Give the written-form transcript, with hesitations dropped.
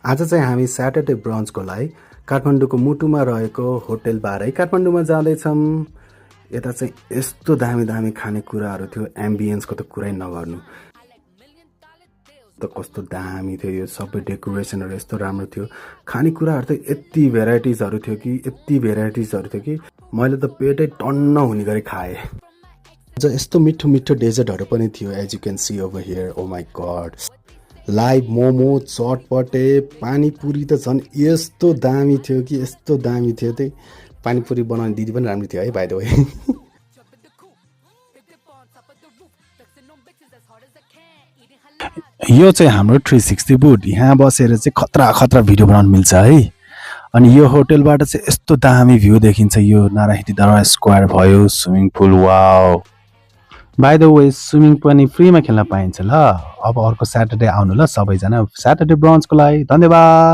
आज चाहिँ हामी स्याटरडे ब्रन्चको लागि काठमाडौँको मुटुमा रहेको होटल बार है काठमाडौँमा जाँदैछौँ। यता चाहिँ यस्तो दामी दामी खानेकुराहरू थियो, एम्बियन्सको त कुरै नगर्नु। त कस्तो दामी थियो, यो सबै डेकोरेसनहरू यस्तो राम्रो थियो। खानेकुराहरू त यति भेराइटिजहरू थियो कि मैले त पेटै टन्न हुने गरी खाएँ। यस्तो मिठो मिठो डेजर्टहरू पनि थियो, as you can see over here. Oh my God, live momo, चटपटे, पानीपुरी त झन् यस्तो दामी थियो कि यस्तो दामी थियो। त्यही पानीपुरी बनाउने दिदी पनि राम्रो थियो है, बाइ द वे। यो चाहिँ हाम्रो 360 बुट, यहाँ बसेर चाहिँ खतरा खतरा भिडियो बनाउन मिल्छ है। अनि यो होटलबाट चाहिँ यस्तो दामी भ्यू देखिन्छ। यो नारायणी दरबार स्क्वायर भयो, swimming pool, wow. By the way swimming पनि फ्रीमा खेल्न पाइन्छ ल। अब अर्को स्याटरडे आउनु ल सबैजना स्याटरडे ब्रन्चको लागि। धन्यवाद।